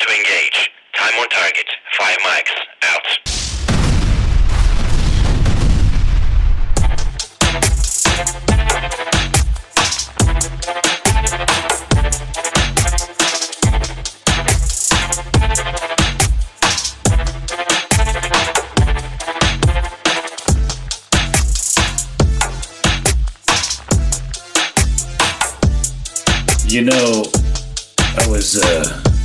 to engage. Time on target. 5 mics. Out. I was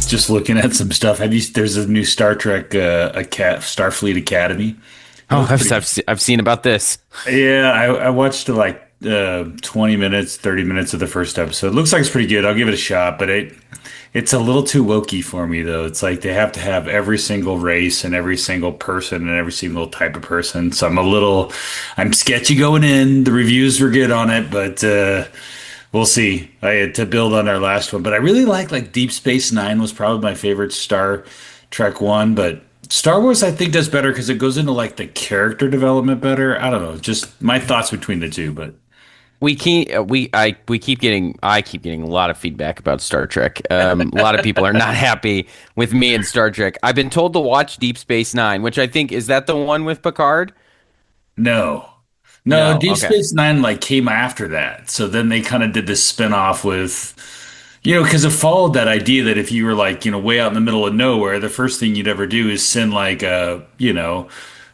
just looking at some stuff. There's a new Star Trek, Starfleet Academy. Oh, I've seen about this. Yeah, I watched like 20 minutes, 30 minutes of the first episode. Looks like it's pretty good. I'll give it a shot, but it's a little too wokey for me though. It's like they have to have every single race and every single person and every single type of person. So I'm sketchy going in. The reviews were good on it, but we'll see. I had to build on our last one, but I really like Deep Space Nine was probably my favorite Star Trek one, but Star Wars I think does better because it goes into like the character development better. I don't know, just my thoughts between the two, but we keep getting I keep getting a lot of feedback about Star Trek. A lot of people are not happy with me and Star Trek. I've been told to watch Deep Space Nine, which I think is that the one with Picard? no. No, No, Deep okay. Space Nine like came after that. So then they kind of did this spin-off with because it followed that idea that if you were like, way out in the middle of nowhere, the first thing you'd ever do is send like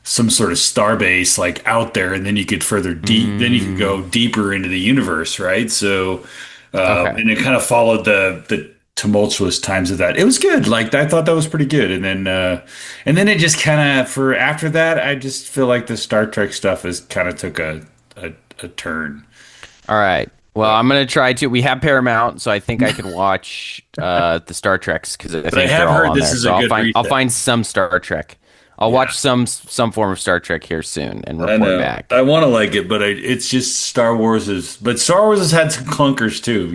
some sort of starbase like out there, and then you could then you could go deeper into the universe, right? So, Okay. and it kind of followed the tumultuous times of that. It was good. Like I thought that was pretty good, and then it just kind of for after that, I just feel like the Star Trek stuff has kind of took a turn. All right. Well, I'm gonna try to. We have Paramount, so I think I can watch the Star Treks because I But I think they're have all heard on this there. is So a good I'll reset. find some Star Trek. I'll watch some form of Star Trek here soon and I report know. back. I want to like it, but it's just but Star Wars has had some clunkers too,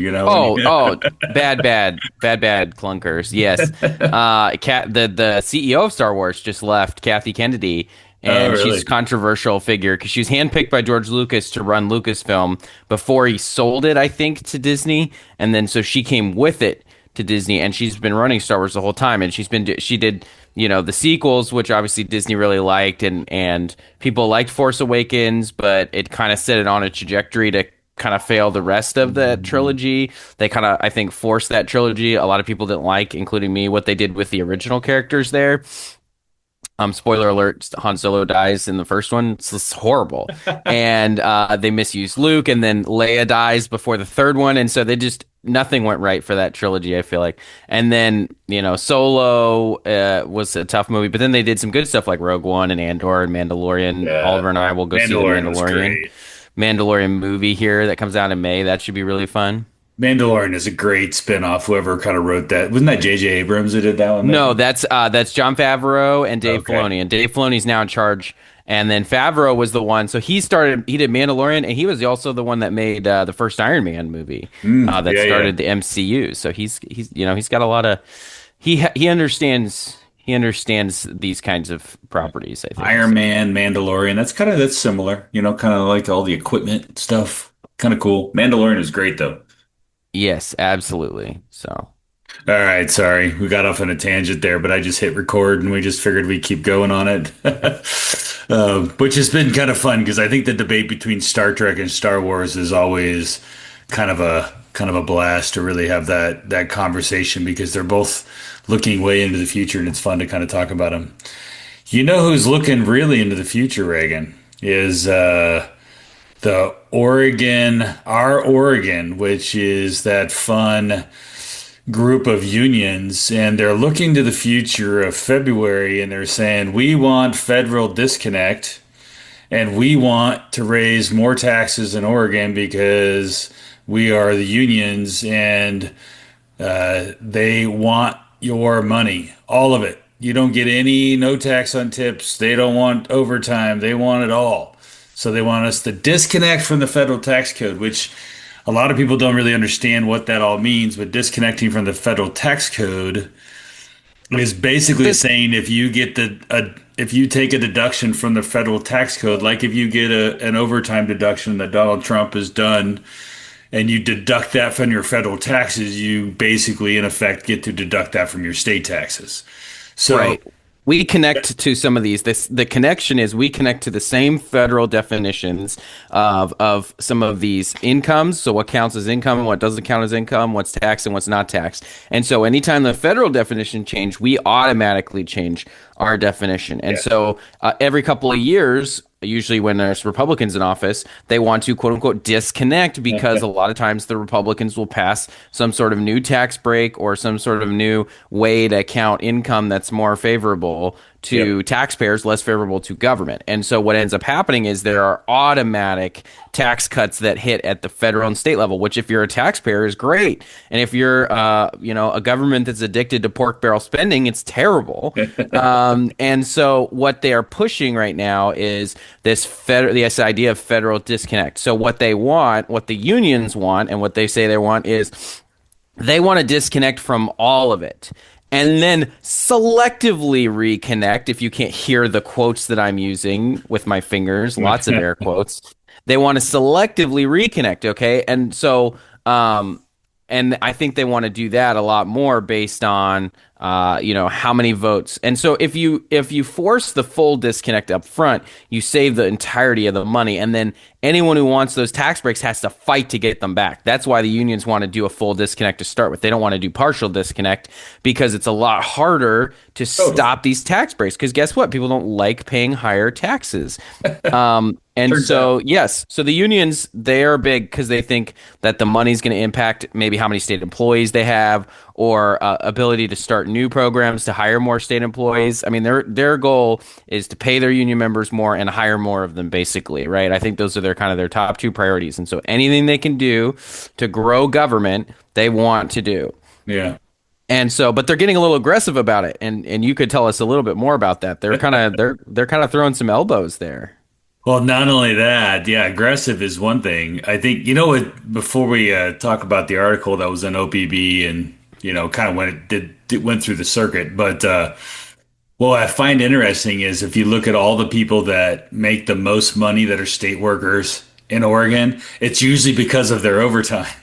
Oh, bad clunkers. Yes. The CEO of Star Wars just left, Kathy Kennedy, Oh, and she's a really? controversial figure because she was handpicked by George Lucas to run Lucasfilm before he sold it, I think, to Disney, and then so she came with it to Disney, and she's been running Star Wars the whole time, and she did the sequels, which obviously Disney really liked, and people liked Force Awakens, but it kind of set it on a trajectory to kind of fail the rest of the trilogy. They kind of, I think, forced that trilogy. A lot of people didn't like, including me, what they did with the original characters there. Spoiler alert: Han Solo dies in the first one. It's horrible, and they misuse Luke, and then Leia dies before the third one, and so they just nothing went right for that trilogy. I feel like, and then Solo was a tough movie, but then they did some good stuff like Rogue One and Andor and Mandalorian. Yeah. Oliver and I will go see the Mandalorian was Mandalorian great. movie here that comes out in May. That should be really fun. Mandalorian is a great spin-off. Whoever kind of wrote that. Wasn't that J.J. Abrams who did that one? No, that's John Favreau and Dave Okay. Filoni, and Dave Filoni's now in charge. And then Favreau was the one, so he did Mandalorian, and he was also the one that made the first Iron Man movie that Yeah, yeah. started the MCU. So he's he's got a lot of he understands these kinds of properties. I think. Iron Man, Mandalorian. That's similar. Kind of like all the equipment stuff. Kind of cool. Mandalorian is great though. Yes, absolutely. So All right, sorry. We got off on a tangent there, but I just hit record and we just figured we'd keep going on it. Which has been kind of fun because I think the debate between Star Trek and Star Wars is always kind of a blast to really have that conversation because they're both looking way into the future and it's fun to kind of talk about them. You know who's looking really into the future, Reagan, is the our Oregon, which is that fun group of unions, and they're looking to the future of February and they're saying, we want federal disconnect and we want to raise more taxes in Oregon because we are the unions and they want your money, all of it. You don't get no tax on tips. They don't want overtime. They want it all. So they want us to disconnect from the federal tax code, which a lot of people don't really understand what that all means. But disconnecting from the federal tax code is basically saying if you take a deduction from the federal tax code, like if you get an overtime deduction that Donald Trump has done, and you deduct that from your federal taxes, you basically, in effect, get to deduct that from your state taxes. So, Right. We connect to some of these. The connection is we connect to the same federal definitions of some of these incomes. So what counts as income and what doesn't count as income, what's taxed and what's not taxed. And so anytime the federal definition change, we automatically change our definition. And so every couple of years, usually when there's Republicans in office, they want to quote unquote disconnect because a lot of times the Republicans will pass some sort of new tax break or some sort of new way to count income that's more favorable to taxpayers, less favorable to government. And so what ends up happening is there are automatic tax cuts that hit at the federal and state level, which if you're a taxpayer is great. And if you're a government that's addicted to pork barrel spending, it's terrible. And so what they are pushing right now is this idea of federal disconnect. So what they want, what the unions want, and what they say they want is they want to disconnect from all of it and then selectively reconnect. If you can't hear the quotes that I'm using with my fingers, lots of air quotes, they want to selectively reconnect. Okay. And so, and I think they want to do that a lot more based on, how many votes. And so if you force the full disconnect up front, you save the entirety of the money. And then anyone who wants those tax breaks has to fight to get them back. That's why the unions want to do a full disconnect to start with. They don't want to do partial disconnect because it's a lot harder to stop these tax breaks. Because guess what? People don't like paying higher taxes. And so, yes, so the unions, they are big because they think that the money's going to impact maybe how many state employees they have or ability to start new programs to hire more state employees. I mean, their goal is to pay their union members more and hire more of them, basically, right? I think those are their top two priorities. And so anything they can do to grow government, they want to do. yeah. And so, but they're getting a little aggressive about it. And you could tell us a little bit more about that. They're kind of they're kind of throwing some elbows there. Well, not only that, yeah, aggressive is one thing. I think, before we talk about the article that was in OPB and, kind of when it went through the circuit, but what I find interesting is if you look at all the people that make the most money that are state workers in Oregon, it's usually because of their overtime.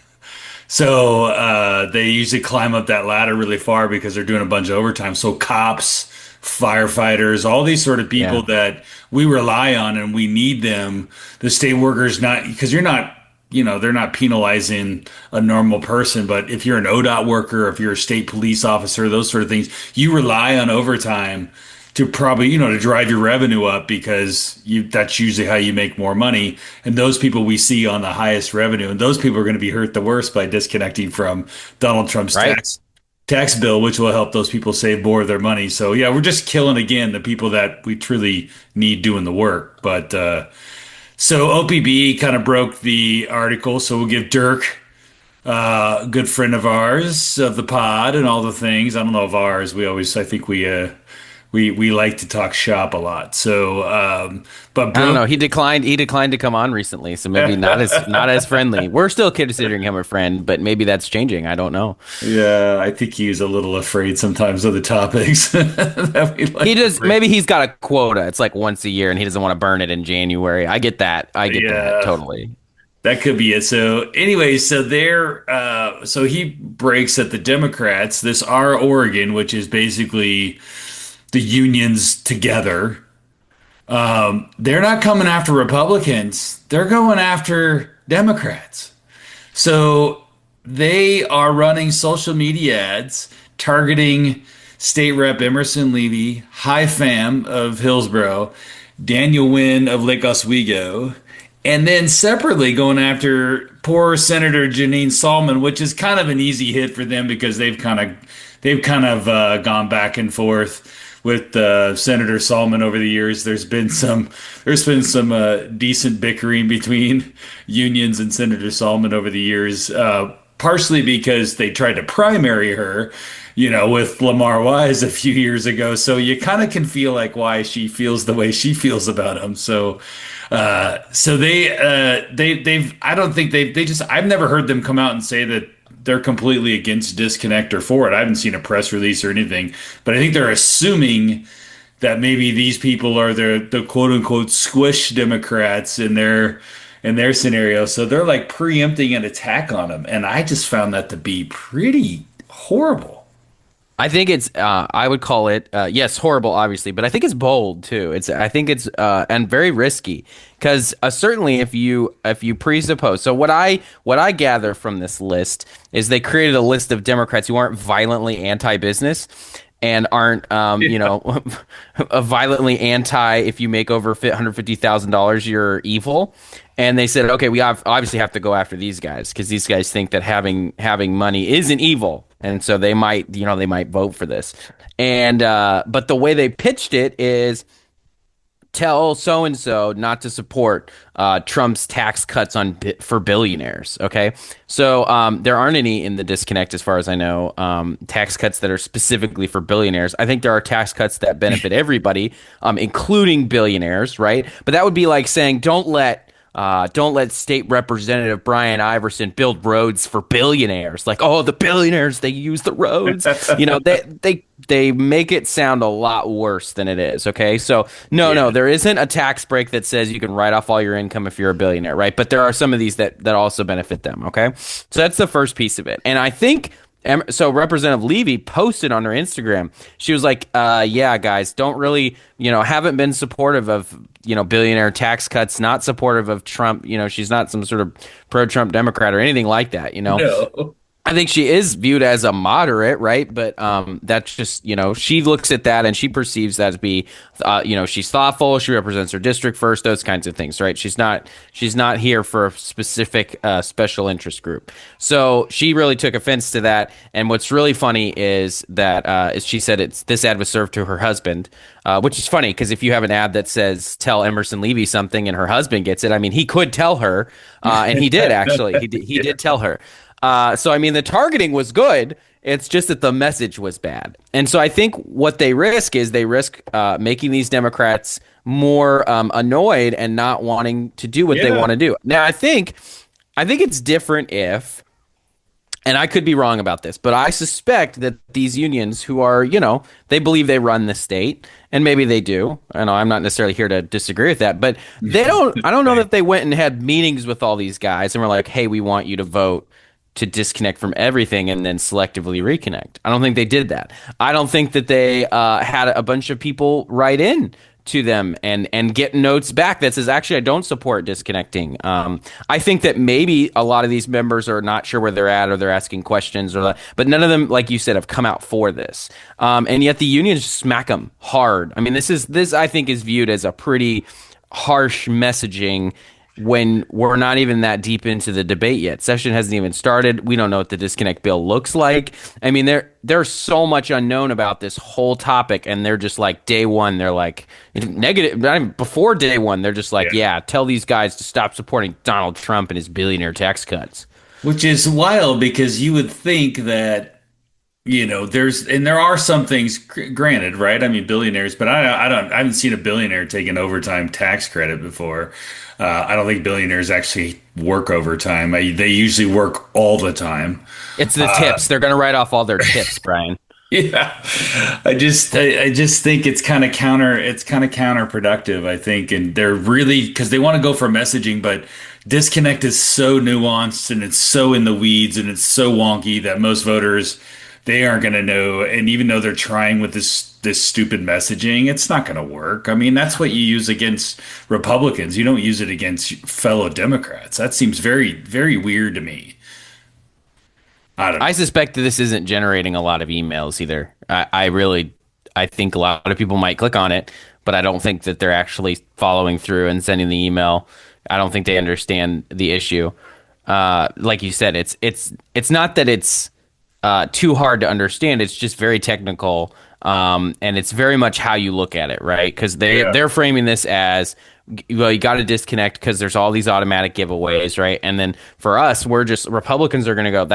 So they usually climb up that ladder really far because they're doing a bunch of overtime. So cops, firefighters, all these sort of people that we rely on and we need them. The state workers, not because they're not penalizing a normal person, but if you're an ODOT worker, if you're a state police officer, those sort of things, you rely on overtime to probably, to drive your revenue up because that's usually how you make more money. And those people we see on the highest revenue, and those people are going to be hurt the worst by disconnecting from Donald Trump's tax bill, which will help those people save more of their money. So yeah, we're just killing again the people that we truly need doing the work. But so OPB kind of broke the article, so we'll give Dirk, a good friend of ours of the pod and all the things. I don't know of ours. I think we like to talk shop a lot. So, but I don't know. He declined to come on recently, so maybe not as friendly. We're still considering him a friend, but maybe that's changing. I don't know. Yeah, I think he's a little afraid sometimes of the topics that we like. He does. Maybe he's got a quota. It's like once a year, and he doesn't want to burn it in January. I get that. That totally. That could be it. So anyway, so he breaks at the Democrats, this Our Oregon, which is basically the unions together. They're not coming after Republicans. They're going after Democrats. So they are running social media ads targeting State Rep Emerson Levy, Pham of Hillsborough, Daniel Wynn of Lake Oswego, and then separately going after poor Senator Janine Salmon, which is kind of an easy hit for them because they've kind of gone back and forth with Senator Salmon over the years. There's been some decent bickering between unions and Senator Salmon over the years, partially because they tried to primary her, with Lamar Wise a few years ago. So you kind of can feel like why she feels the way she feels about him. So I've never heard them come out and say that they're completely against disconnect or for it. I haven't seen a press release or anything, but I think they're assuming that maybe these people are the quote unquote squish Democrats and they're in their scenario. So they're like preempting an attack on him. And I just found that to be pretty horrible. I think it's I would call it yes, horrible obviously, but I think it's bold too. I think it's and very risky because certainly if you presuppose. So what I gather from this list is they created a list of Democrats who aren't violently anti-business and aren't violently anti if you make over $150,000 you're evil. And they said, okay, obviously have to go after these guys because these guys think that having money isn't evil, and so they might vote for this. And but the way they pitched it is tell so and so not to support Trump's tax cuts for billionaires. Okay, so there aren't any in the disconnect, as far as I know, tax cuts that are specifically for billionaires. I think there are tax cuts that benefit everybody, including billionaires, right? But that would be like saying don't let State Representative Brian Iverson build roads for billionaires. Like, oh, the billionaires, they use the roads. They make it sound a lot worse than it is. Okay, so no, there isn't a tax break that says you can write off all your income if you're a billionaire, right? But there are some of these that also benefit them. Okay, so that's the first piece of it, and I think. So Representative Levy posted on her Instagram. She was like, yeah, guys, don't really, haven't been supportive of, billionaire tax cuts, not supportive of Trump. She's not some sort of pro-Trump Democrat or anything like that, No. I think she is viewed as a moderate, right? But that's just, she looks at that and she perceives that to be, she's thoughtful. She represents her district first, those kinds of things, right? She's not here for a specific special interest group. So she really took offense to that. And what's really funny is that she said this ad was served to her husband, which is funny because if you have an ad that says tell Emerson Levy something and her husband gets it, I mean, he could tell her, and he did actually. He did tell her. So, I mean, the targeting was good. It's just that the message was bad. And so I think what they risk is making these Democrats more annoyed and not wanting to do what they want to do. Now, I think it's different if, and I could be wrong about this, but I suspect that these unions who are, they believe they run the state, and maybe they do. I know I'm not necessarily here to disagree with that, but I don't know that they went and had meetings with all these guys and were like, hey, we want you to vote to disconnect from everything and then selectively reconnect. I don't think they did that. I don't think that they had a bunch of people write in to them and get notes back that says, actually, I don't support disconnecting. I think that maybe a lot of these members are not sure where they're at or they're asking questions, but none of them, like you said, have come out for this. And yet the unions smack them hard. I mean, this I think is viewed as a pretty harsh messaging when we're not even that deep into the debate yet. Session hasn't even started. We don't know what the disconnect bill looks like. I mean, there's so much unknown about this whole topic, and they're just like, day one, they're like, negative. Not even before day one, they're just like, yeah, tell these guys to stop supporting Donald Trump and his billionaire tax cuts. Which is wild because you would think that, there are some things, granted, right? I mean, billionaires, but I haven't seen a billionaire take an overtime tax credit before. I don't think billionaires actually work overtime. They usually work all the time. It's the tips. They're going to write off all their tips, Brian. Yeah, I just think it's kind of counterproductive. I think, and they're really because they want to go for messaging, but disconnect is so nuanced and it's so in the weeds and it's so wonky that most voters they aren't going to know. And even though they're trying with this stupid messaging, it's not going to work. I mean, that's what you use against Republicans. You don't use it against fellow Democrats. That seems very, very weird to me. I don't know. I suspect that this isn't generating a lot of emails either. I think a lot of people might click on it, but I don't think that they're actually following through and sending the email. I don't think they understand the issue. Like you said, it's not that it's too hard to understand. It's just very technical, and it's very much how you look at it, right? Because they're framing this as, well, you got to disconnect because there's all these automatic giveaways, right? And then for us, Republicans are going to go,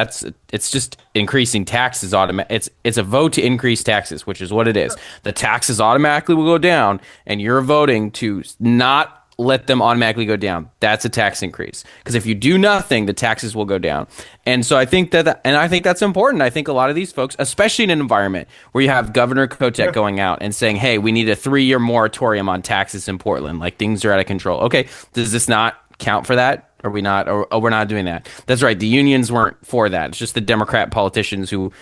it's just increasing taxes it's a vote to increase taxes, which is what it is. The taxes automatically will go down, and you're voting to not let them automatically go down. That's a tax increase. Because if you do nothing, the taxes will go down. And so I think that's important. I think a lot of these folks, especially in an environment where you have Governor Kotek going out and saying, hey, we need a 3-year moratorium on taxes in Portland. Like, things are out of control. Okay, does this not count for that? Are we not? Or oh, we're not doing that. That's right. The unions weren't for that. It's just the Democrat politicians who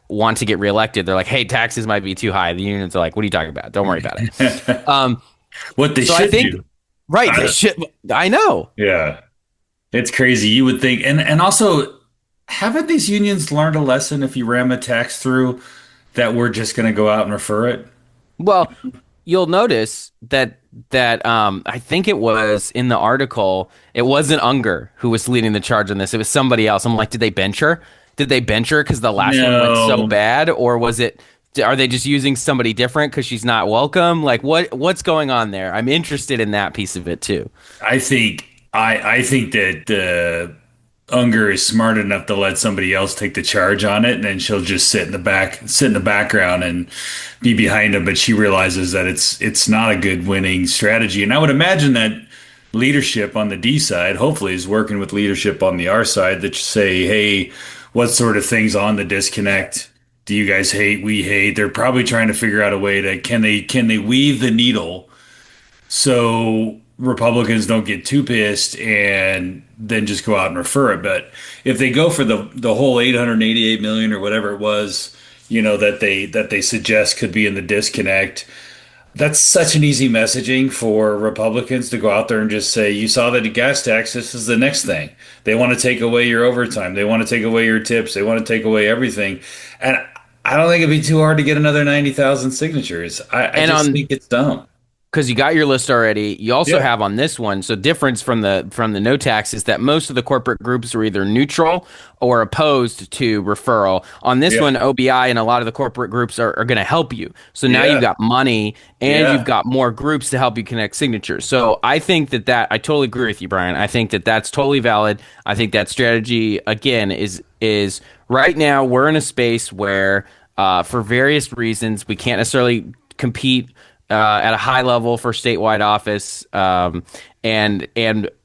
want to get reelected. They're like, hey, taxes might be too high. The unions are like, what are you talking about? Don't worry about it. What they So I should think, do. right, they should. I know. Yeah. It's crazy. You would think, and also, haven't these unions learned a lesson if you ram a tax through that we're just going to go out and refer it? Well, you'll notice that I think it was in the article. It wasn't Unger who was leading the charge on this. It was somebody else. I'm like, did they bench her? Did they bench her because the last one went so bad, or was it? Are they just using somebody different because she's not welcome? Like, what's going on there? I'm interested in that piece of it too. I think that Unger is smart enough to let somebody else take the charge on it, and then she'll just sit in the background and be behind him. But she realizes that it's not a good winning strategy, and I would imagine that leadership on the D side, hopefully, is working with leadership on the R side that say, hey, what sort of things on the disconnect do you guys hate? We hate. They're probably trying to figure out a way to can they weave the needle so Republicans don't get too pissed and then just go out and refer it. But if they go for the whole 888 million or whatever it was, that they suggest could be in the disconnect, that's such an easy messaging for Republicans to go out there and just say, you saw the gas tax, this is the next thing. They want to take away your overtime. They want to take away your tips. They want to take away everything. And I don't think it'd be too hard to get another 90,000 signatures. I just think it's dumb. Because you got your list already. You also have on this one, so difference from the no tax is that most of the corporate groups are either neutral or opposed to referral. On this one, OBI and a lot of the corporate groups are going to help you. So now you've got money and you've got more groups to help you connect signatures. So I think that I totally agree with you, Brian. I think that that's totally valid. I think that strategy, again, is right now we're in a space where for various reasons we can't necessarily compete at a high level for statewide office, and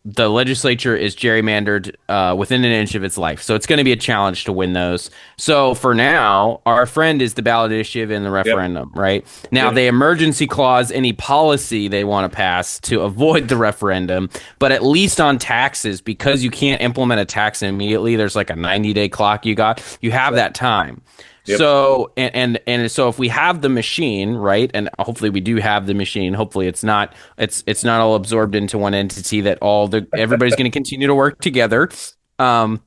the legislature is gerrymandered within an inch of its life. So it's going to be a challenge to win those. So for now, our friend is the ballot initiative in the referendum, right? Now, the emergency clause, any policy they want to pass to avoid the referendum, but at least on taxes, because you can't implement a tax immediately, there's like a 90-day clock you have that time. So and so if we have the machine, right, and hopefully we do have the machine. Hopefully it's not all absorbed into one entity that everybody's going to continue to work together. Then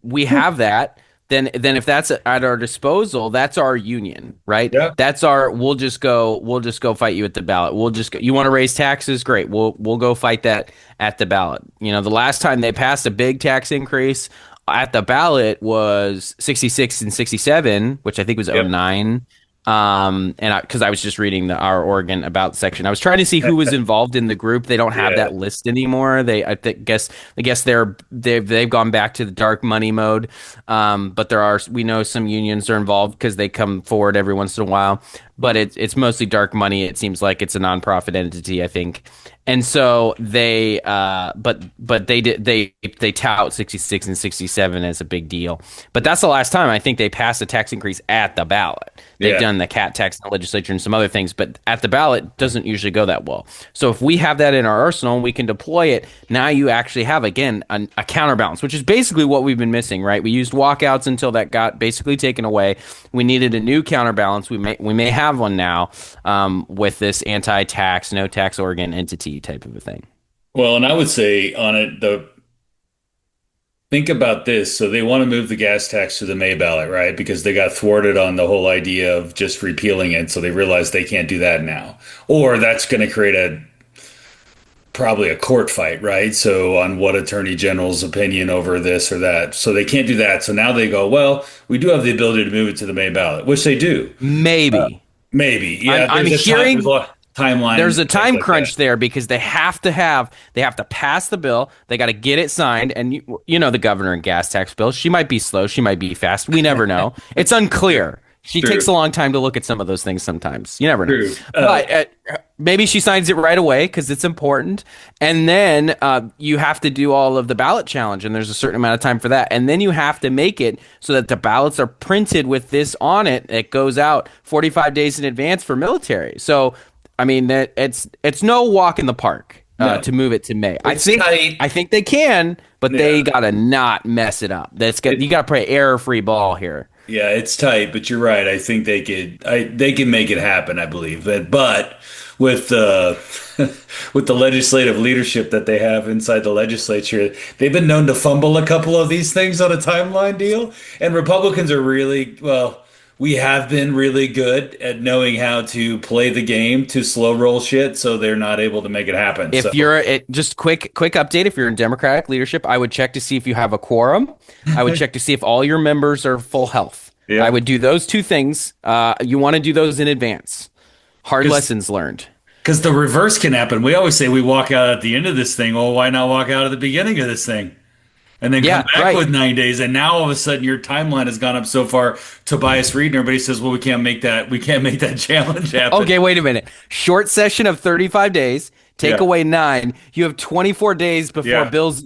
we have that. Then if that's at our disposal, that's our union, right? Yeah. That's we'll just go fight you at the ballot. You want to raise taxes? Great. We'll go fight that at the ballot. The last time they passed a big tax increase at the ballot was 66 and 67, which I think was 09. And because I was just reading our Oregon About section, I was trying to see who was involved in the group. They don't have that list anymore. I guess they've gone back to the dark money mode. But we know some unions are involved because they come forward every once in a while. But it's mostly dark money. It seems like it's a nonprofit entity, I think. And so they they tout 66 and 67 as a big deal. But that's the last time I think they passed a tax increase at the ballot. They've done the cat tax in the legislature and some other things, but at the ballot doesn't usually go that well. So if we have that in our arsenal and we can deploy it, now you actually have, again, a counterbalance, which is basically what we've been missing, right? We used walkouts until that got basically taken away. We needed a new counterbalance. We may have one now with this anti-tax, no tax Oregon entity type of a thing. Well, and I would say on it, think about this. So they want to move the gas tax to the May ballot, right? Because they got thwarted on the whole idea of just repealing it. So they realize they can't do that now. Or that's going to create probably a court fight, right? So on what attorney general's opinion over this or that. So they can't do that. So now they go, well, we do have the ability to move it to the May ballot, which they do. Maybe. Yeah. I'm hearing timeline. There's a time crunch there because they have to pass the bill. They got to get it signed. And you know, the governor and gas tax bill, she might be slow. She might be fast. We never know. It's unclear. She takes a long time to look at some of those things sometimes. You never know. But maybe she signs it right away because it's important. And then you have to do all of the ballot challenge, and there's a certain amount of time for that. And then you have to make it so that the ballots are printed with this on it. It goes out 45 days in advance for military. So, I mean, it's no walk in the park. No. to move it to May. It's tight. I think they can, but they Yeah. gotta not mess it up. You gotta play error-free ball here. Yeah, it's tight, but you're right. I think they can make it happen, I believe. But with with the legislative leadership that they have inside the legislature, they've been known to fumble a couple of these things on a timeline deal. And Republicans are really, well, we have been really good at knowing how to play the game to slow roll shit, so they're not able to make it happen. So If you're just quick update, if you're in Democratic leadership, I would check to see if you have a quorum. I would check to see if all your members are full health. Yeah. I would do those two things. You want to do those in advance. Hard 'Cause- lessons learned. Because the reverse can happen. We always say we walk out at the end of this thing. Well, why not walk out at the beginning of this thing? And then Yeah, come back right. with 9 days. And now all of a sudden your timeline has gone up so far. Tobias Reed and everybody says, well, we can't make that. We can't make that challenge happen. Okay, wait a minute. Short session of 35 days. Take Yeah. away 9. You have 24 days before Yeah. bills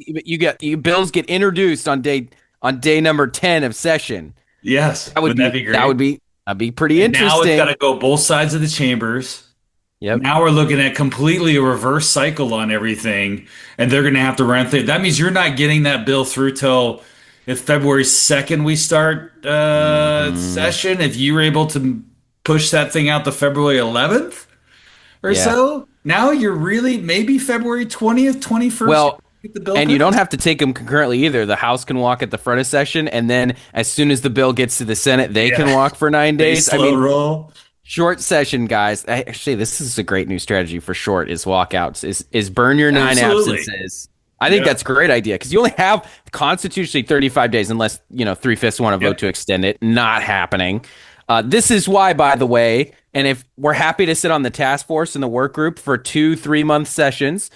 bills get introduced on day number 10 of session. Yes. That would Wouldn't that be great? that'd be pretty And now it's interesting. got to go both sides of the chambers. Yep. Now we're looking at completely a reverse cycle on everything, and they're going to have to run through. That means you're not getting that bill through till if February 2nd we start session. If you were able to push that thing out to February 11th or Yeah. so, now you're really maybe February 20th, 21st. Well, get the bill and you passed. don't have to take them concurrently either. The House can walk at the front of session, and then as soon as the bill gets to the Senate, they can walk for 9 They days. slow roll. Short session, guys. Actually, this is a great new strategy for short. Is walkouts. Is burn your 9 Absolutely. absences. I think Yeah. that's a great idea because you only have constitutionally 35 days, unless 3/5 want to vote to extend it. Not happening. This is why, by the way, and if we're happy to sit on the task force and the work group for 2-3 month sessions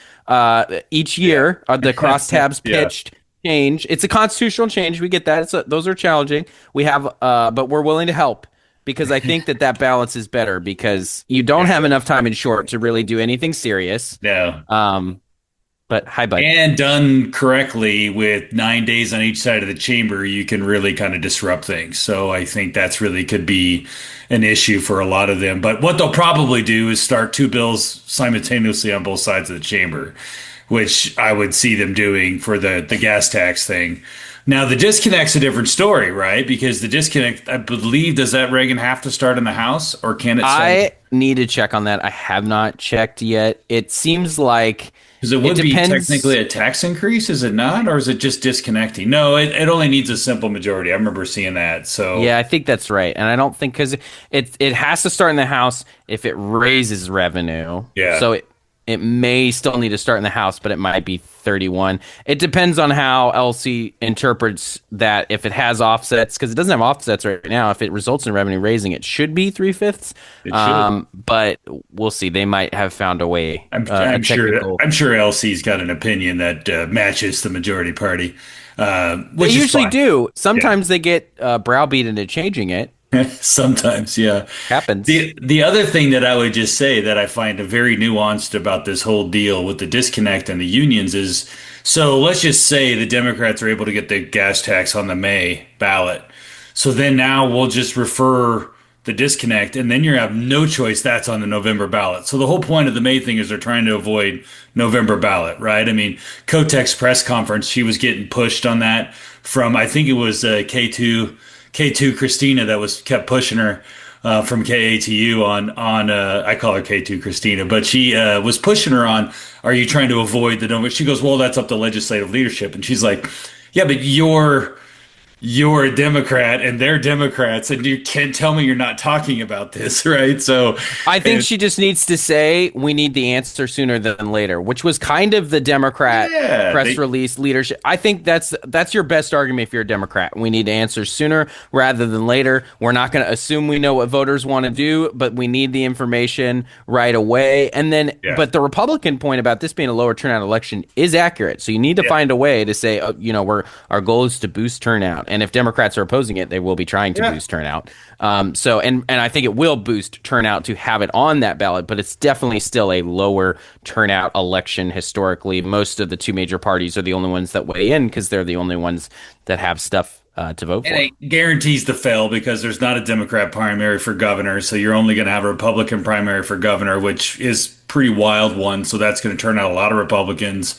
each year, the crosstabs Yeah. pitched change. It's a constitutional change. We get that. Those are challenging. We have, but we're willing to help because I think that balance is better because you don't have enough time in short to really do anything serious. No. But hi, bud. And done correctly with 9 days on each side of the chamber, you can really kind of disrupt things. So I think that's really could be an issue for a lot of them. But what they'll probably do is start two bills simultaneously on both sides of the chamber, which I would see them doing for the gas tax thing. Now, the disconnect's a different story, right? Because the disconnect, I believe, does that Reagan have to start in the House or can it start? I need to check on that. I have not checked yet. It seems like Because it would be depends. technically a tax increase, is it not? Or is it just disconnecting? No, it only needs a simple majority. I remember seeing that. So Yeah, I think that's right. And I don't think because it has to start in the House if it raises revenue. Yeah. So it may still need to start in the House, but it might be 31. It depends on how LC interprets that. If it has offsets, because it doesn't have offsets right now. If it results in revenue raising, it should be 3/5. It should. But we'll see. They might have found a way. I'm a sure. technical- I'm sure LC's got an opinion that matches the majority party. They Which is usually fine. do. Sometimes they get browbeat into changing it. Sometimes, yeah. Happens. The other thing that I would just say that I find very nuanced about this whole deal with the disconnect and the unions is, so let's just say the Democrats are able to get the gas tax on the May ballot. So then now we'll just refer the disconnect, and then you have no choice. That's on the November ballot. So the whole point of the May thing is they're trying to avoid November ballot, right? I mean, Kotek's press conference, she was getting pushed on that from, I think it was K2 Christina that was kept pushing her from KATU on I call her K2 Christina, but she was pushing her on, are you trying to avoid the November? She goes, well, that's up to legislative leadership. And she's like, yeah, but you're a Democrat and they're Democrats, and you can't tell me you're not talking about this, right? So I think she just needs to say we need the answer sooner than later, which was kind of the Democrat press release leadership. I think that's your best argument if you're a Democrat. We need answers sooner rather than later. We're not going to assume we know what voters want to do, but we need the information right away. And then, but the Republican point about this being a lower turnout election is accurate. So you need to find a way to say, our goal is to boost turnout. And if Democrats are opposing it, they will be trying to boost turnout. So I think it will boost turnout to have it on that ballot, but it's definitely still a lower turnout election historically. Most of the two major parties are the only ones that weigh in because they're the only ones that have stuff to vote And for. it guarantees to fail because there's not a Democrat primary for governor, so you're only going to have a Republican primary for governor, which is pretty wild one. So that's going to turn out a lot of Republicans.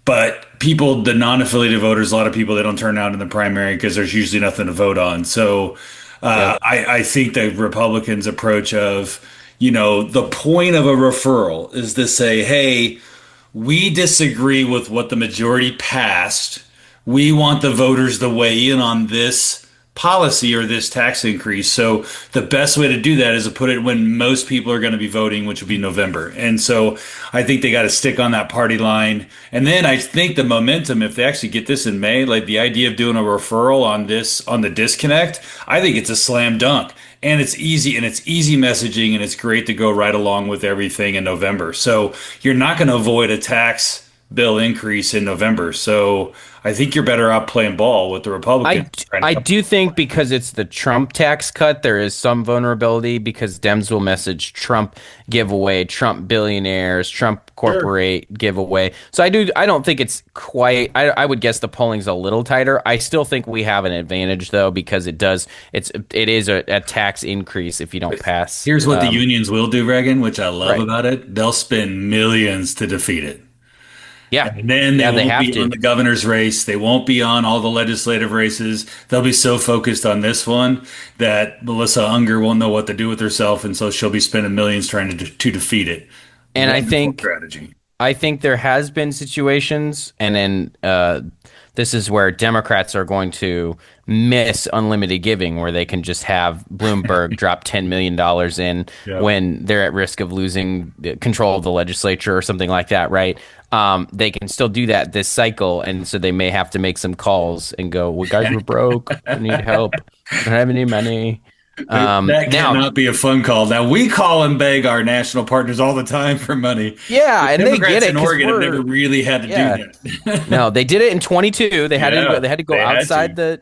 But people, the non-affiliated voters, a lot of people, they don't turn out in the primary because there's usually nothing to vote on. So Yep. I think the Republicans' approach of, the point of a referral is to say, hey, we disagree with what the majority passed. We want the voters to weigh in on this policy or this tax increase. So the best way to do that is to put it when most people are going to be voting, which will be November. And so I think they got to stick on that party line. And then I think the momentum, if they actually get this in May, like the idea of doing a referral on this, on the disconnect, I think it's a slam dunk. And it's easy messaging and it's great to go right along with everything in November. So you're not going to avoid a tax bill increase in November. So I think you're better off playing ball with the I, Republicans. I do think because it's the Trump tax cut, there is some vulnerability because Dems will message Trump giveaway, Trump billionaires, Trump Sure. corporate giveaway. So I don't think it's quite, I would guess the polling's a little tighter. I still think we have an advantage though, because it is a tax increase if you don't pass. Here's what the unions will do, Reagan, which I love Right. about it. They'll spend millions to defeat it. Yeah. And then they Yeah, they won't have be on to. the governor's race. They won't be on all the legislative races. They'll be so focused on this one that Melissa Unger won't know what to do with herself, and so she'll be spending millions trying to defeat it. And Wonderful strategy. I think there has been situations, and then this is where Democrats are going to miss unlimited giving, where they can just have Bloomberg drop $10 million in Yeah. when they're at risk of losing control of the legislature or something like that, right? They can still do that this cycle, and so they may have to make some calls and go, "Well, guys, we're broke. I need help. I don't have any money." That Now, cannot be a fun call. Now we call and beg our national partners all the time for money. yeah, The and they get Democrats it in because Oregon have never really had to yeah. do that. No, they did it in 22. They had Yeah, to they had to go they had outside to.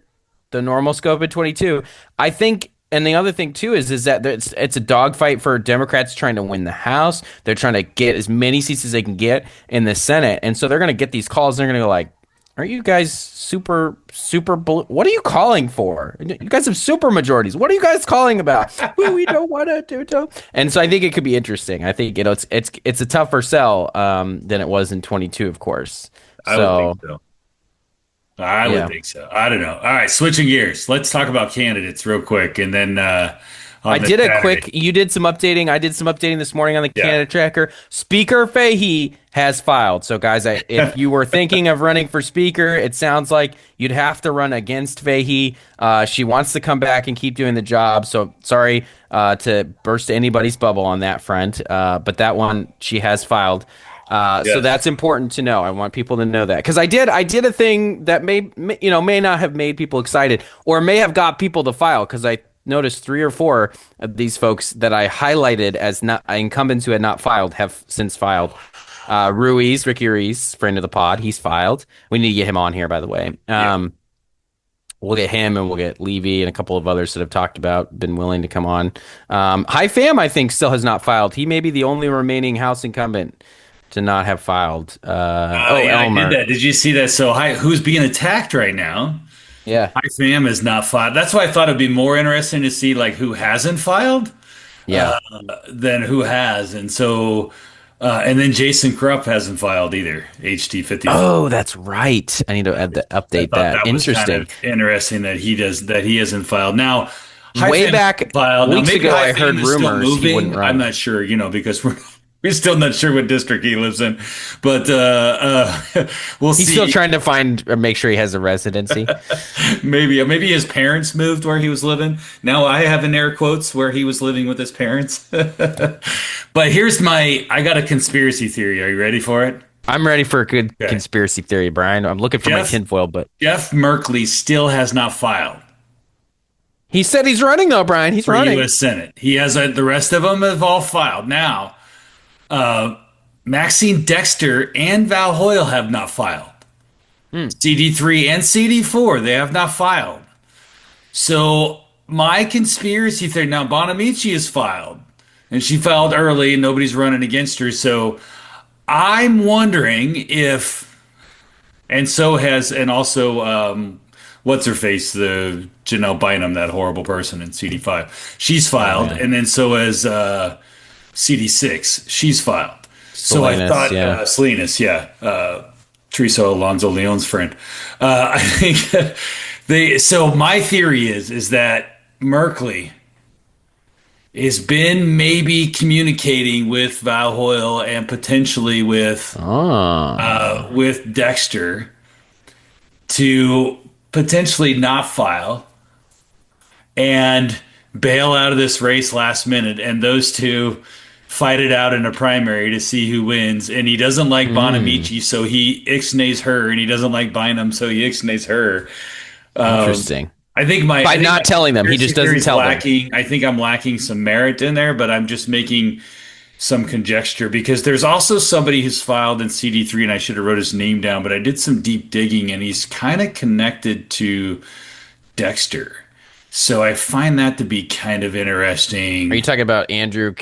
the normal scope in 22. I think, and the other thing too is that it's a dogfight for Democrats trying to win the House. They're trying to get as many seats as they can get in the Senate, and so they're going to get these calls. And they're going to go like, "Aren't you guys what are you calling for? You guys have super majorities. What are you guys calling about? Well, we don't want to do." And so I think it could be interesting. I think it's a tougher sell than it was in 22, of course. I would So. think so. I would Yeah. think so. I don't know. All right, switching gears. Let's talk about candidates real quick, and then I on the did a Saturday. quick. You did some updating. I did some updating this morning on the Yeah. candidate tracker. Speaker Fahey has filed. So, guys, if you were thinking of running for speaker, it sounds like you'd have to run against Fahey. She wants to come back and keep doing the job. So, sorry to burst anybody's bubble on that front, but that one she has filed. So Yes. that's important to know. I want people to know that because I did a thing that may not have made people excited or may have got people to file because I noticed 3 or 4 of these folks that I highlighted as not incumbents who had not filed have since filed. Ricky Ruiz, friend of the pod, he's filed. We need to get him on here, by the way. We'll get him and we'll get Levy and a couple of others that have talked about, been willing to come on. Pham, I think, still has not filed. He may be the only remaining House incumbent to not have filed. Yeah, Elmer. I did that. Did you see that? So, who's being attacked right now? Yeah. Pham is not filed. That's why I thought it'd be more interesting to see like who hasn't filed Yeah. than who has. And so, and then Jason Kropf hasn't filed either. HT 50. Oh, that's right. I need to update Thought that. that was kind Interesting. of interesting that he hasn't filed. Now, Way Pham back filed. Now, weeks maybe ago, I Pham heard is still rumors he moving. wouldn't run. I'm not sure, because we're still not sure what district he lives in, but we'll He's see. still trying to find or make sure he has a residency. Maybe his parents moved where he was living. Now I have in air quotes where he was living with his parents. But I got a conspiracy theory. Are you ready for it? I'm ready for a good Okay. conspiracy theory, Brian. I'm looking for my Jeff- tinfoil, but Jeff Merkely still has not filed he said he's running though, Brian. He's for running. U.S. Senate. He has the rest of them have all filed. Now, Maxine Dexter and Val Hoyle have not filed. CD3 and CD4, they have not filed. So my conspiracy theory, now Bonamici has filed, and she filed early, and nobody's running against her. So I'm wondering if, and so has, and also what's her face, the Janelle Bynum, that horrible person in CD5. She's filed, yeah. and then so has CD6. She's filed. So I Salinas, thought yeah. Salinas, yeah, Teresa Alonso Leon's friend. I think they. So my theory is that Merkely has been maybe communicating with Val Hoyle and potentially Oh. with Dexter to potentially not file and bail out of this race last minute, and those two fight it out in a primary to see who wins. And he doesn't like Hmm. Bonamici, so he ixnays her, and he doesn't like Bynum, so he ixnays her. Interesting. I By think my not telling them, he conspiracy just theory doesn't is tell them. lacking. I think I'm lacking some merit in there, but I'm just making some conjecture because there's also somebody who's filed in CD3, and I should have wrote his name down, but I did some deep digging, and he's kind of connected to Dexter. So I find that to be kind of Are you interesting. talking about Andrew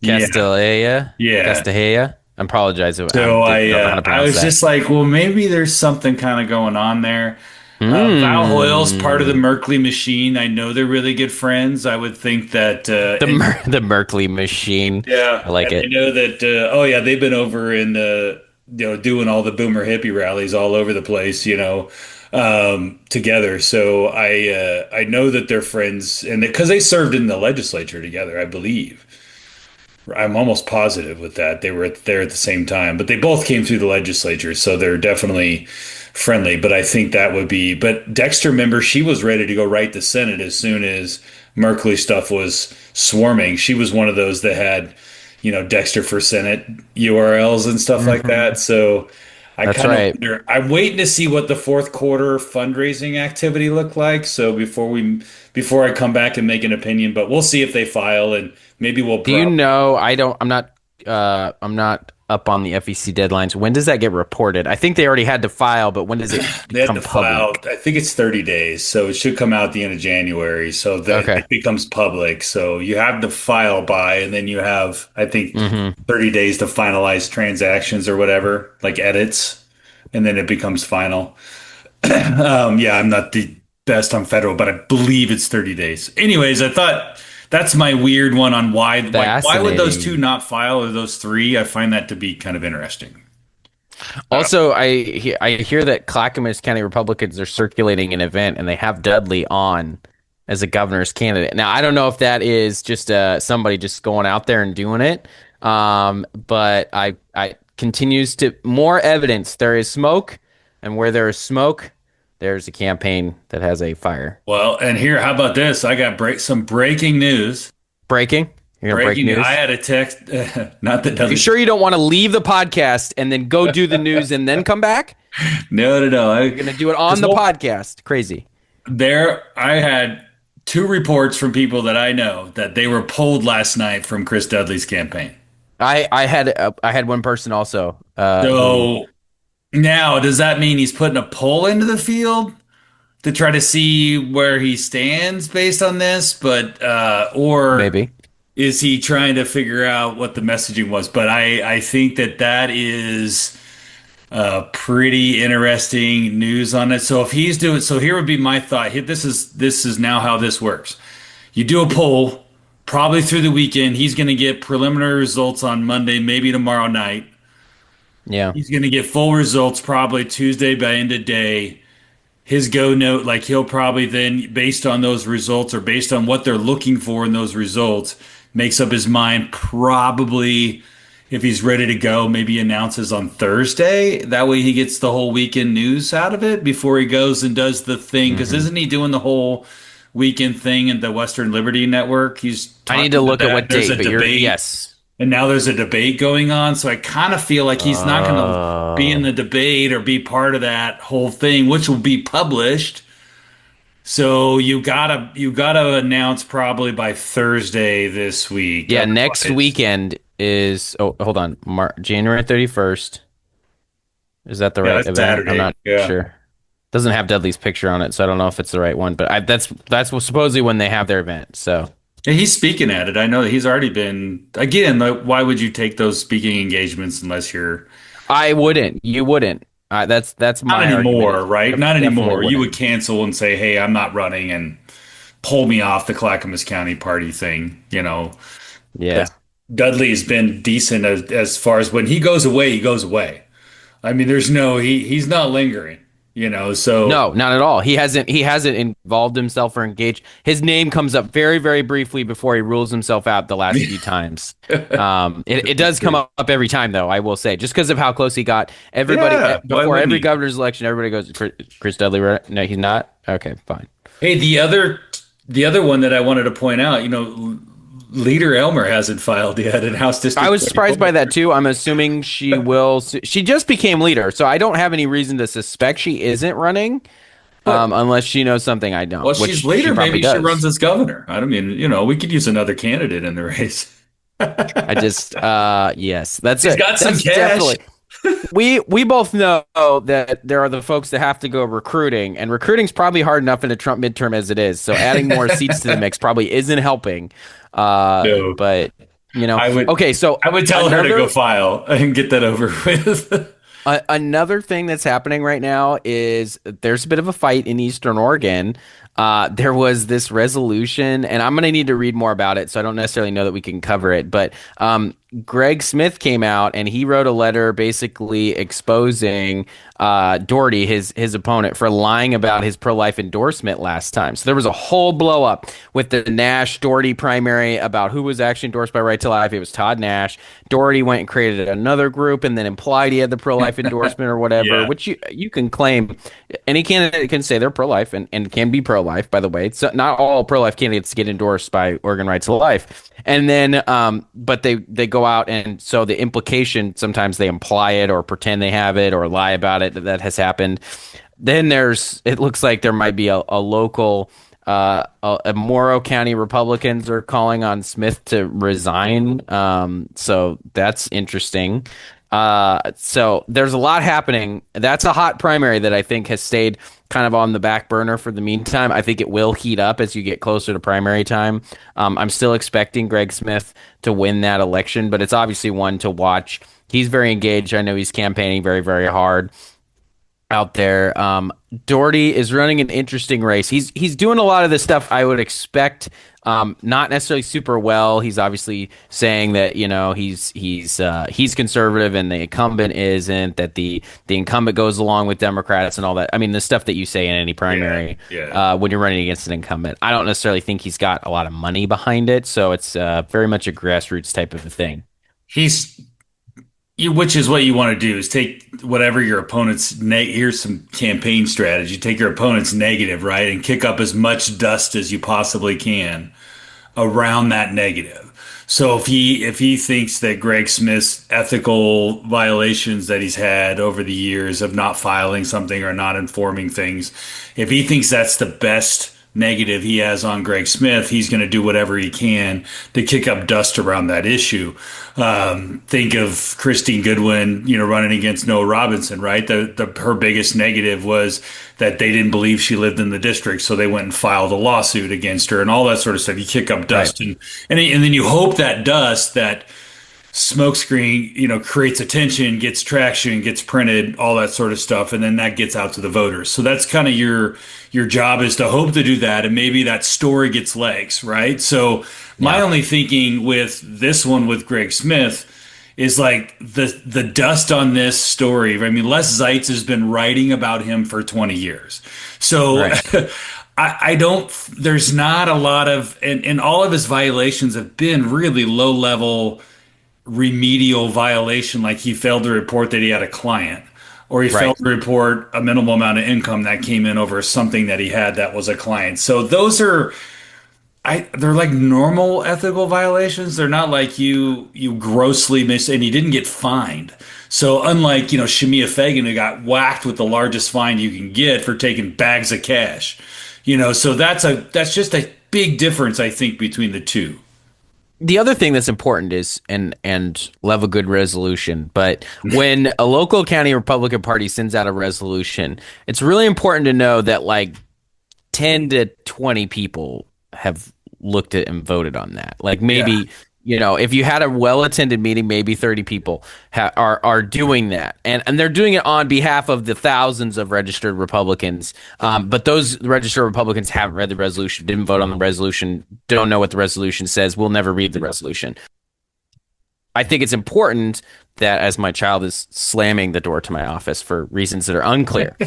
Yeah, Castilleja? yeah. Castilleja? I apologize. I So don't know how to I pronounce was that. just like, well, maybe there's something kind of going on there. Val Hoyle's part of the Hmm. Merkley machine. I know they're really good friends. I would think that, and The Merkley machine. yeah, I like and I it. know that. Oh yeah, they've been over in doing all the boomer hippie rallies all over the place. Together. So I know that they're friends, and because they served in the legislature together, I believe. I'm almost positive with that. They were there at the same time, but they both came through the legislature, so they're definitely friendly. But I think that would be. But Dexter, remember, she was ready to go write the Senate as soon as Merkley stuff was swarming. She was one of those that had, Dexter for Senate URLs and stuff like Hmm. that. So I That's kind of right. wonder. I'm waiting to see what the fourth quarter fundraising activity looked like. So before I come back and make an opinion, but we'll see if they file and maybe we'll Do you prop. know? I'm not up on the FEC deadlines. When does that get reported? I think they already had to file, but when does it They had to become file, public? I think it's 30 days. So it should come out at the end of January. So that Okay. it becomes public. So you have to file by, and then you have, I think, Hmm. 30 days to finalize transactions or whatever, like edits, and then it becomes final. Yeah, I'm not the best on federal, but I believe it's 30 days. Anyways, I thought that's my weird one on why, like, why would those two Fascinating. not file or those three? I find that to be kind of interesting. Uh, Also, I hear that Clackamas County Republicans are circulating an event, and they have Dudley on as a governor's candidate. Now, I don't know if that is just somebody just going out there and doing it, but I continues to more evidence. There is smoke, and where there is smoke, there's a campaign that has a fire. well, and here, how about this? I got some breaking news. Breaking. You're gonna break I news. had a text, not that You Dudley. sure you don't want to leave the podcast and then go do the news and then come back? No, no, no. You're gonna do it on Because the podcast. Crazy. I had two reports from people that I know that they were pulled last night from Chris Dudley's campaign. I had one person also who So now, does that mean he's putting a poll into the field to try to see where he stands based on this? But or maybe. is he trying to figure out what the messaging was? But I think that is pretty interesting news on it. So if he's doing, so here would be my thought. This is now how this works. You do a poll, probably through the weekend. He's going to get preliminary results on Monday, maybe tomorrow night. Yeah. He's going to get full results probably Tuesday by end of day. His go note, like he'll probably then, based on those results or based on what they're looking for in those results, makes up his mind. Probably, if he's ready to go, maybe announces on Thursday. That way he gets the whole weekend news out of it before he goes and does the thing. Because Hmm. isn't he doing the whole weekend thing in the Western Liberty Network? He's I need talking to about look at that. what There's date, a but you're debate. yes. And now there's a debate going on. So I kind of feel like he's not going to be in Oh, the debate or be part of that whole thing, which will be published. So you gotta announce probably by Thursday this week. yeah. Next Otherwise, weekend is hold on, January 31st. Is that the yeah, right that's event? I'm Saturday. not Yeah. sure. Doesn't have Dudley's picture on it, so I don't know if it's the right one. But that's supposedly when they have their event. So And he's speaking at it. I know that he's already been again, like, why would you take those speaking engagements unless you're I wouldn't. You wouldn't. That's Not my argument. anymore, right? Not Definitely anymore. You wouldn't. would cancel and say, "Hey, I'm not running," and pull me off the Clackamas County party thing. Yeah. Because Dudley has been decent as far as when he goes away, he goes away. I mean, he's not lingering. So No, not at all. He hasn't involved himself or engaged. His name comes up very, very briefly before he rules himself out the last few times. It does come up every time though, I will say, just because of how close he got. Everybody yeah, why before wouldn't every he? governor's election, everybody goes, Chris Dudley, right? No, he's not. Okay, fine. Hey, the other one that I wanted to point out, Leader Elmer hasn't filed yet in House I District was surprised by 24. that too. I'm assuming she will. She just became leader, so I don't have any reason to suspect she isn't running, But unless she knows something I well, don't, she's which she leader. probably Maybe she does. runs as governor. I don't mean, we could use another candidate in the race. I just, yes, that's She's it. got some That's cash. definitely. We both know that there are the folks that have to go recruiting, and recruiting's probably hard enough in a Trump midterm as it is. So adding more seats to the mix probably isn't helping. No, But I would, okay. So I would tell her to go another file and get that over with. Another thing that's happening right now is there's a bit of a fight in Eastern Oregon. There was this resolution, and I'm going to need to read more about it, so I don't necessarily know that we can cover it. But Greg Smith came out and he wrote a letter basically exposing Doherty, his opponent, for lying about his pro-life endorsement last time. So there was a whole blow up with the Nash Doherty primary about who was actually endorsed by Right to Life. It was Todd Nash. Doherty went and created another group and then implied he had the pro-life endorsement or whatever, Yeah. which you can claim. Any candidate can say they're pro-life and can be pro-life, by the way. So not all pro-life candidates get endorsed by Oregon Right to Life. And then, but they go out, and so the implication, sometimes they imply it or pretend they have it or lie about it, that has happened. Then it looks like there might be a local, Morrow County Republicans are calling on Smith to resign. So that's interesting. So there's a lot happening. That's a hot primary that I think has stayed kind of on the back burner for the meantime. I think it will heat up as you get closer to primary time. I'm still expecting Greg Smith to win that election, but it's obviously one to watch. He's very engaged. I know he's campaigning very, very hard out there. Doherty is running an interesting race. He's doing a lot of the stuff I would expect. Not necessarily super well. He's obviously saying that he's conservative and the incumbent isn't. That the incumbent goes along with Democrats and all that. I mean, the stuff that you say in any primary, Yeah. when you're running against an incumbent. I don't necessarily think he's got a lot of money behind it, so it's very much a grassroots type of a thing. He's which is what you want to do is take whatever your opponent's here's some campaign strategy. Take your opponent's negative, right, and kick up as much dust as you possibly can around that negative. So if he thinks that Greg Smith's ethical violations that he's had over the years of not filing something or not informing things, if he thinks that's the best negative he has on Greg Smith, he's going to do whatever he can to kick up dust around that issue. Think of Christine Goodwin, running against Noah Robinson, right? Her biggest negative was that they didn't believe she lived in the district, so they went and filed a lawsuit against her and all that sort of stuff. You kick up Right. dust, and then you hope that dust, that smokescreen, creates attention, gets traction, gets printed, all that sort of stuff, and then that gets out to the voters. So that's kind of your job, is to hope to do that, and maybe that story gets legs, right? So my Yeah. only thinking with this one with Greg Smith is like the dust on this story. I mean, Les Zeitz has been writing about him for 20 years. So Right. I don't, there's not a lot of, and all of his violations have been really low level remedial violation, like he failed to report that he had a client, or he Right. failed to report a minimal amount of income that came in over something that he had that was a client. So those are, they're like normal ethical violations. They're not like you grossly miss, and he didn't get fined. So unlike, Shamia Fagan, who got whacked with the largest fine you can get for taking bags of cash, so that's just a big difference, I think, between the two. The other thing that's important is, and love a good resolution, but when a local county Republican Party sends out a resolution, it's really important to know that like 10 to 20 people have looked at and voted on that. Like Yeah. if you had a well-attended meeting, maybe 30 people are doing that, and they're doing it on behalf of the thousands of registered Republicans. But those registered Republicans haven't read the resolution, didn't vote on the resolution, don't know what the resolution says, will never read the resolution. I think it's important that, as my child is slamming the door to my office for reasons that are unclear,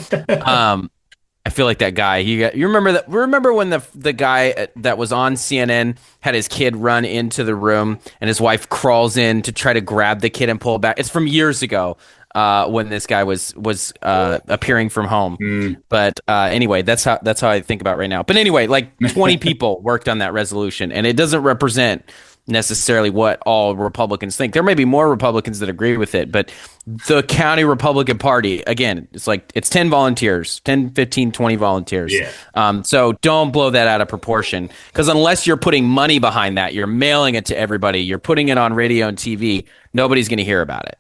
I feel like that guy. You remember that? Remember when the guy that was on CNN had his kid run into the room and his wife crawls in to try to grab the kid and pull back? It's from years ago when this guy was appearing from home. But anyway, that's how I think about it right now. But anyway, like 20 people worked on that resolution, and it doesn't represent necessarily what all Republicans think. There may be more Republicans that agree with it, but the county Republican Party, again, it's 10 volunteers, 10, 15, 20 volunteers. Yeah. So don't blow that out of proportion, because unless you're putting money behind that, you're mailing it to everybody, you're putting it on radio and TV, nobody's going to hear about it.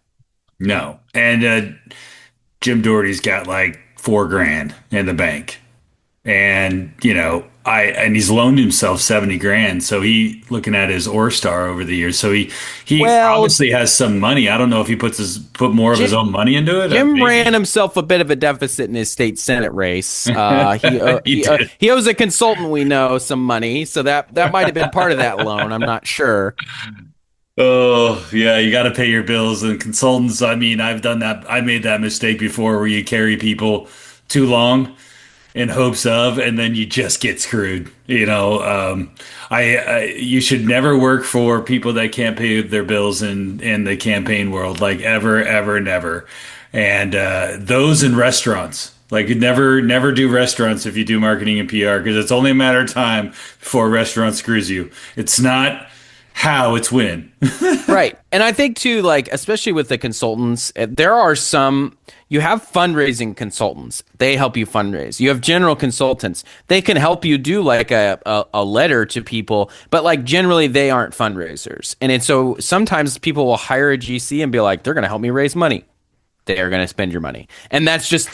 No. And Jim Doherty's got like $4,000 in the bank. And, and he's loaned himself 70 grand. So he looking at his Orstar over the years. So he obviously has some money. I don't know if he put more of his own money into it. Jim ran himself a bit of a deficit in his state Senate race. He owes a consultant we know some money. So that might have been part of that loan. I'm not sure. Oh, yeah, you got to pay your bills and consultants. I mean, I've done that. I made that mistake before where you carry people too long in hopes of, and then you just get screwed. You should never work for people that can't pay their bills in the campaign world, like ever, never. And those in restaurants, like never do restaurants if you do marketing and PR, because it's only a matter of time before a restaurant screws you. It's not how, it's when. Right. And I think too, like, especially with the consultants, there are you have fundraising consultants. They help you fundraise. You have general consultants. They can help you do like a letter to people, but like generally they aren't fundraisers. And so sometimes people will hire a GC and be like, they're going to help me raise money. They are going to spend your money. And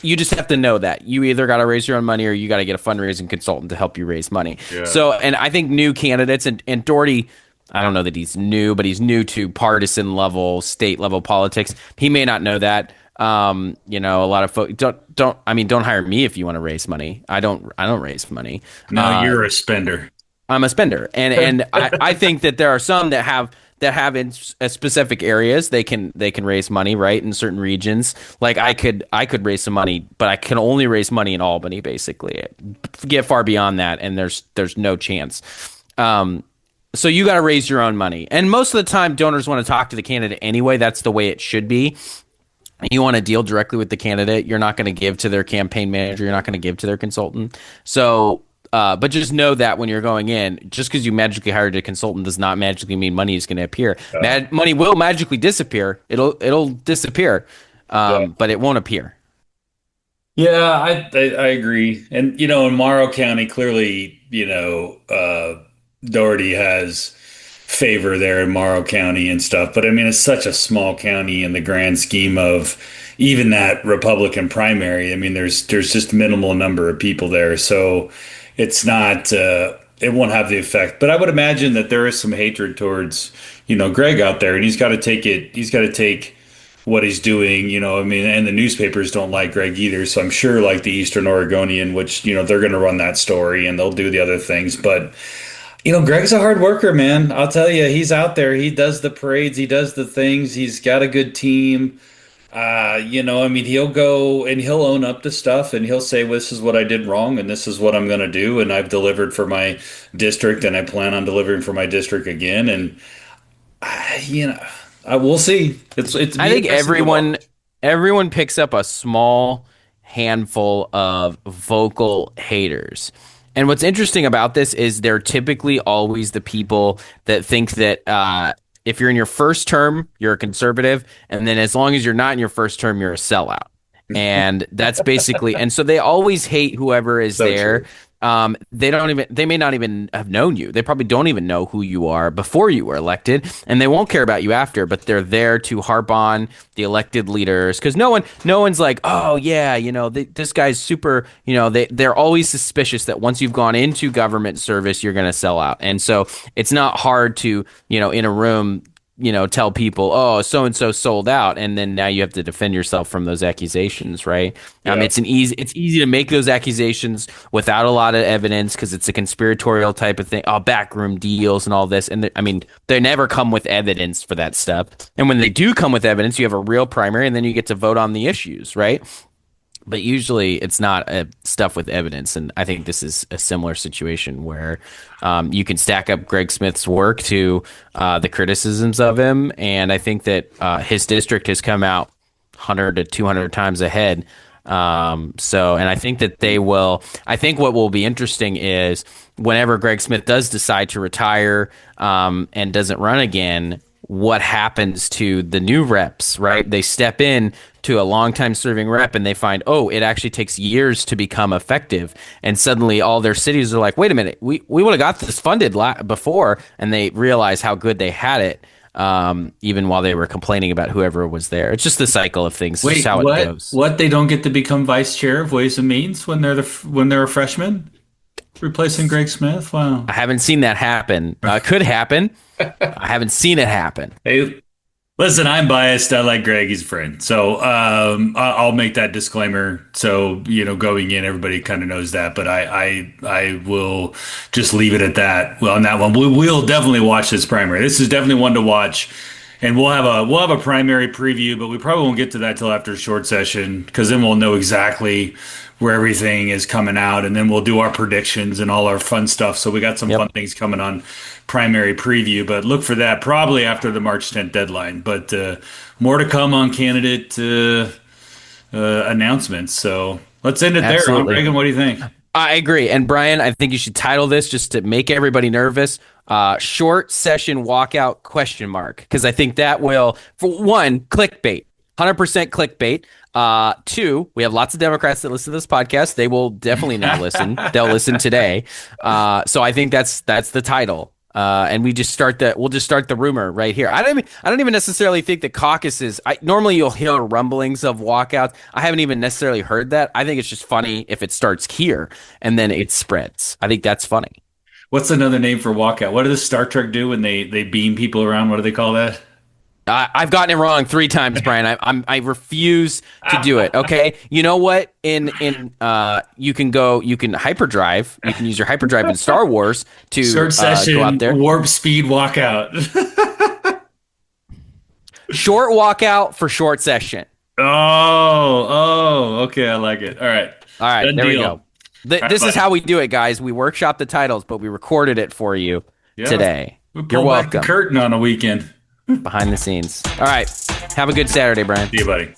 you just have to know that. You either got to raise your own money or you got to get a fundraising consultant to help you raise money. Yeah. So, and I think new candidates and Doherty, I don't know that he's new, but he's new to partisan level, state level politics. He may not know that. A lot of folks don't hire me if you want to raise money. I don't raise money. No, you're a spender. I'm a spender. And I think that there are some that have in specific areas they can raise money, right, in certain regions. Like I could raise some money, but I can only raise money in Albany, basically. Get far beyond that and there's no chance. So you got to raise your own money. And most of the time, donors want to talk to the candidate anyway. That's the way it should be. You want to deal directly with the candidate. You're not going to give to their campaign manager. You're not going to give to their consultant. So, but just know that when you're going in, just because you magically hired a consultant does not magically mean money is going to appear. Money will magically disappear. It'll disappear, but it won't appear. Yeah, I agree. And, in Morrow County, clearly, Doherty has favor there in Morrow County and stuff. But I mean, it's such a small county in the grand scheme of even that Republican primary. I mean, there's just minimal number of people there. So it's not, it won't have the effect. But I would imagine that there is some hatred towards, Greg out there, and he's got to take what he's doing, and the newspapers don't like Greg either. So I'm sure like the Eastern Oregonian, which, they're going to run that story and they'll do the other things. But Greg's a hard worker, man. I'll tell you, he's out there. He does the parades. He does the things. He's got a good team. He'll go and he'll own up to stuff and he'll say, well, this is what I did wrong and this is what I'm going to do. And I've delivered for my district and I plan on delivering for my district again. And, we'll see. I think everyone picks up a small handful of vocal haters. And what's interesting about this is they're typically always the people that think that if you're in your first term, you're a conservative, and then as long as you're not in your first term, you're a sellout. And that's basically, and so they always hate whoever is there. they may not even have known you. They probably don't even know who you are before you were elected, and they won't care about you after, but they're there to harp on the elected leaders because no one's like, oh yeah, this guy's super, they're always suspicious that once you've gone into government service, you're going to sell out. And so it's not hard to, in a room, tell people, oh, so and so sold out, and then now you have to defend yourself from those accusations, right? Yeah. It's easy to make those accusations without a lot of evidence because it's a conspiratorial type of thing. Oh, backroom deals and all this, and they never come with evidence for that stuff. And when they do come with evidence, you have a real primary, and then you get to vote on the issues, right? But usually it's not stuff with evidence, and I think this is a similar situation where you can stack up Greg Smith's work to the criticisms of him, and I think that his district has come out 100 to 200 times ahead. And I think that they will. I think what will be interesting is whenever Greg Smith does decide to retire and doesn't run again, what happens to the new reps, right? They step in to a longtime serving rep and they find, oh, it actually takes years to become effective. And suddenly all their cities are like, wait a minute, we would have got this funded before. And they realize how good they had it, even while they were complaining about whoever was there. It's just the cycle of things. Wait, just how what? It goes. What? They don't get to become vice chair of Ways and Means when they're a freshman, replacing Greg Smith? Wow. I haven't seen that happen. Could happen. I haven't seen it happen. Hey, listen, I'm biased. I like Greg. He's a friend. So I'll make that disclaimer. So, going in, everybody kind of knows that. But I will just leave it at that. Well, on that one, we'll definitely watch this primary. This is definitely one to watch. And we'll have a primary preview, but we probably won't get to that till after short session because then we'll know exactly where everything is coming out, and then we'll do our predictions and all our fun stuff. So we got some fun things coming on primary preview, but look for that probably after the March 10th deadline. But more to come on candidate announcements. So let's end it there. Reagan, what do you think? I agree. And Brian, I think you should title this just to make everybody nervous. Short session walkout ? Because I think that will, for one, clickbait, 100% clickbait. Two, we have lots of Democrats that listen to this podcast. They will definitely now listen. They'll listen today. So I think that's the title. And we'll just start the rumor right here. I don't even necessarily think the caucuses. Normally you'll hear rumblings of walkouts. I haven't even necessarily heard that. I think it's just funny if it starts here and then it spreads. I think that's funny. What's another name for walkout? What does Star Trek do when they beam people around? What do they call that? I've gotten it wrong 3 times, Brian. I refuse to do it. Okay, you know what? You can hyperdrive. You can use your hyperdrive in Star Wars to short session, go out there. warp speed walkout. Short walkout for short session. Oh, okay. I like it. All right. There we go. This is how we do it, guys. We workshop the titles, but we recorded it for you today. You're welcome. Back the curtain on a weekend. Behind the scenes. All right. Have a good Saturday, Brian. See you, buddy.